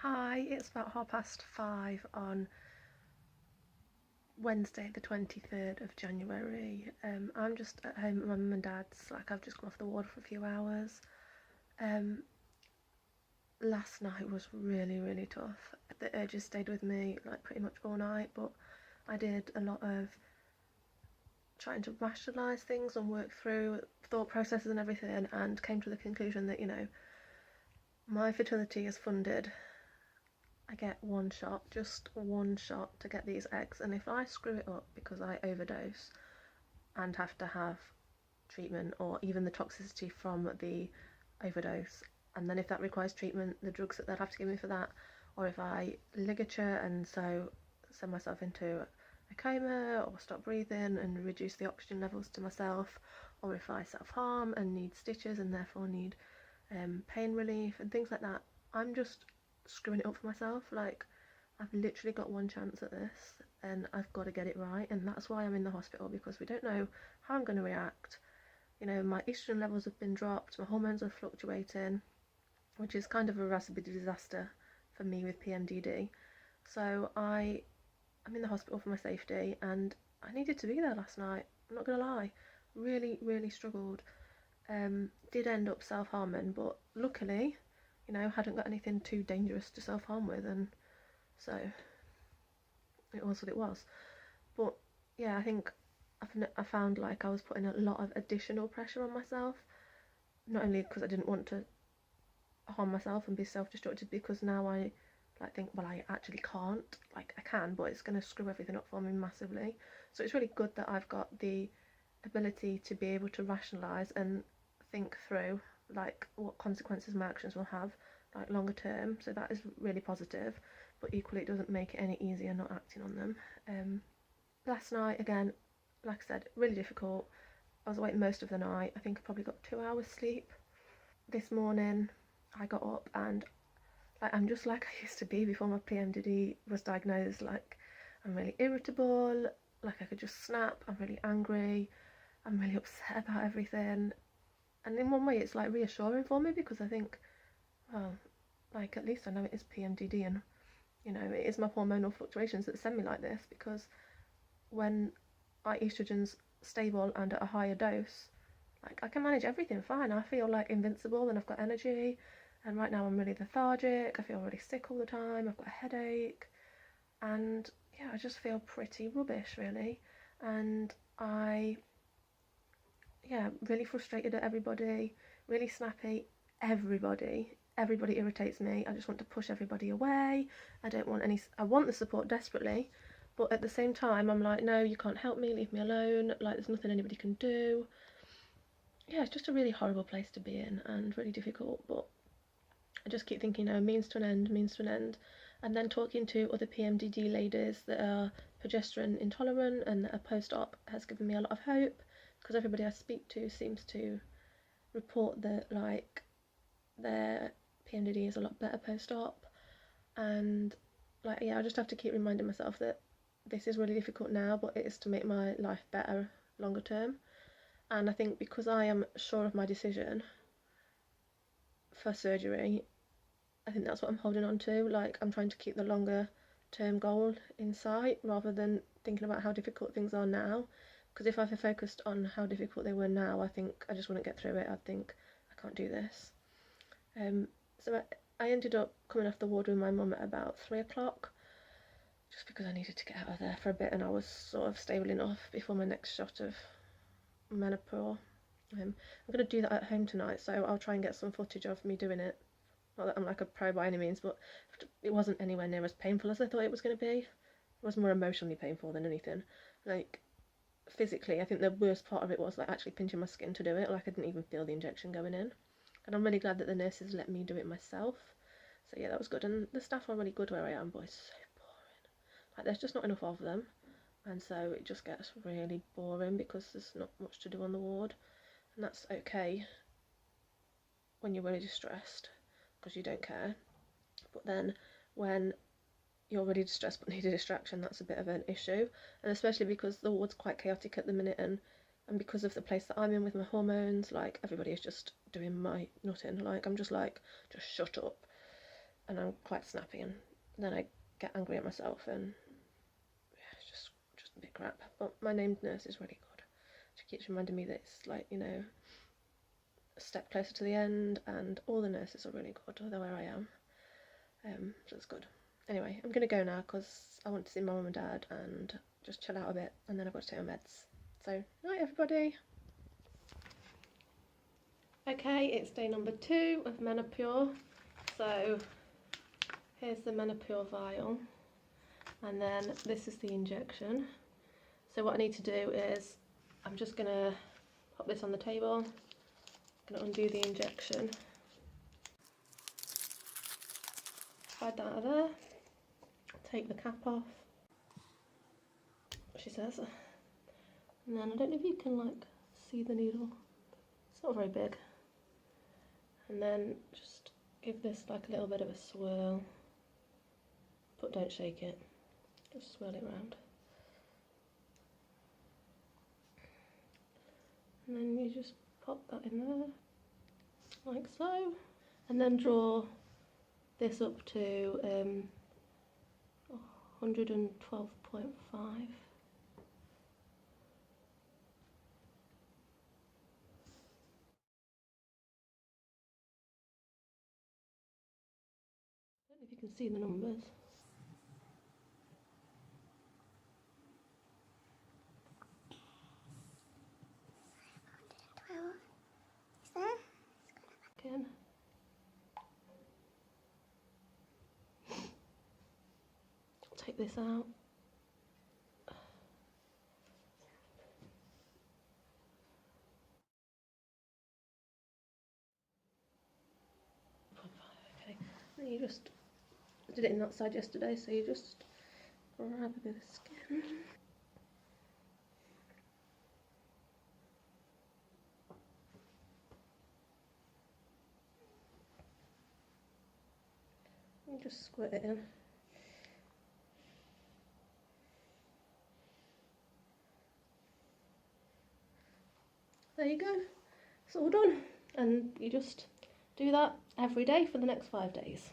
Hi, it's about 5:30 on Wednesday the 23rd of January. I'm just at home at my mum and dad's, like I've just come off the ward for a few hours. Um, Last night was really tough. The urges stayed with me like pretty much all night, but I did a lot of trying to rationalise things and work through thought processes and everything, and came to the conclusion that, my fertility is funded. I get one shot, just one shot to get these eggs, and if I screw it up because I overdose and have to have treatment, or even the toxicity from the overdose, and then if that requires treatment, the drugs that they'll have to give me for that, or if I ligature and so send myself into a coma or stop breathing and reduce the oxygen levels to myself, or if I self-harm and need stitches and therefore need pain relief and things like that, I'm just screwing it up for myself. Like, I've literally got one chance at this and I've got to get it right, and that's why I'm in the hospital, because we don't know how I'm going to react. My estrogen levels have been dropped, my hormones are fluctuating, which is kind of a recipe disaster for me with PMDD. So I'm in the hospital for my safety, and I needed to be there last night. I'm not gonna lie, really struggled. Did end up self-harming, but luckily, hadn't got anything too dangerous to self-harm with, and so it was what it was. But yeah, I think I found like I was putting a lot of additional pressure on myself, not only because I didn't want to harm myself and be self-destructive, because now I think, well, I actually can't. Like, I can, but it's going to screw everything up for me massively. So it's really good that I've got the ability to be able to rationalise and think through like what consequences my actions will have, like longer term. So that is really positive, but equally it doesn't make it any easier not acting on them. Last night, again, like I said, really difficult. I was awake most of the night. I think I probably got 2 hours sleep. This morning I got up and I'm just like I used to be before my PMDD was diagnosed. Like, I'm really irritable, like I could just snap, I'm really angry, I'm really upset about everything. And in one way it's like reassuring for me, because I think, well, like at least I know it is PMDD, and it is my hormonal fluctuations that send me like this, because when my estrogen's stable and at a higher dose, like I can manage everything fine. I feel like invincible and I've got energy, and right now I'm really lethargic. I feel really sick all the time. I've got a headache, and yeah, I just feel pretty rubbish really. And really frustrated at everybody, really snappy. Everybody irritates me. I just want to push everybody away. I want the support desperately, but at the same time I'm like, no, you can't help me, leave me alone, like there's nothing anybody can do. Yeah, it's just a really horrible place to be in and really difficult, but I just keep thinking, means to an end, means to an end. And then talking to other PMDD ladies that are progesterone intolerant and that are post-op has given me a lot of hope, because everybody I speak to seems to report that like their PMDD is a lot better post-op. And like, yeah, I just have to keep reminding myself that this is really difficult now, but it is to make my life better longer term. And I think because I am sure of my decision for surgery, I think that's what I'm holding on to. Like, I'm trying to keep the longer term goal in sight rather than thinking about how difficult things are now. Because if I focused on how difficult they were now, I think I just wouldn't get through it. I'd think, I can't do this. So I ended up coming off the ward with my mum at about 3 o'clock, just because I needed to get out of there for a bit, and I was sort of stable enough before my next shot of menopause. I'm going to do that at home tonight, so I'll try and get some footage of me doing it. Not that I'm like a pro by any means, but it wasn't anywhere near as painful as I thought it was going to be. It was more emotionally painful than anything. Like, physically, I think the worst part of it was like actually pinching my skin to do it. Like, I didn't even feel the injection going in. And I'm really glad that the nurses let me do it myself. So yeah, that was good. And the staff are really good where I am, but it's so boring. Like, there's just not enough of them. And so it just gets really boring because there's not much to do on the ward. And that's okay when you're really distressed, because you don't care. But then when you're really distressed but need a distraction, that's a bit of an issue. And especially because the ward's quite chaotic at the minute, and because of the place that I'm in with my hormones, like everybody is just doing my nutting. Like, I'm just like, just shut up. and I'm quite snappy, and then I get angry at myself, and yeah, it's just a bit crap. But my named nurse is really good. She keeps reminding me that it's like, you know, a step closer to the end, and all the nurses are really good, although where I am. So it's good. Anyway, I'm going to go now because I want to see my mum and dad and just chill out a bit, and then I've got to take my meds. So, night everybody. Okay, it's day number 2 of Menopure. So, here's the Menopure vial, and then this is the injection. So what I need to do is, I'm just going to pop this on the table, going to undo the injection, hide that out of there, take the cap off, she says, and then I don't know if you can like see the needle, it's not very big, and then just give this like a little bit of a swirl, but don't shake it, just swirl it around. And then you just pop that in there, like so, and then draw this up to 112.5. I don't know if you can see the numbers. Again. Take this out. Okay, and you just did it in that side yesterday, so you just grab a bit of skin. And just squirt it in. There you go, it's all done. And you just do that every day for the next 5 days.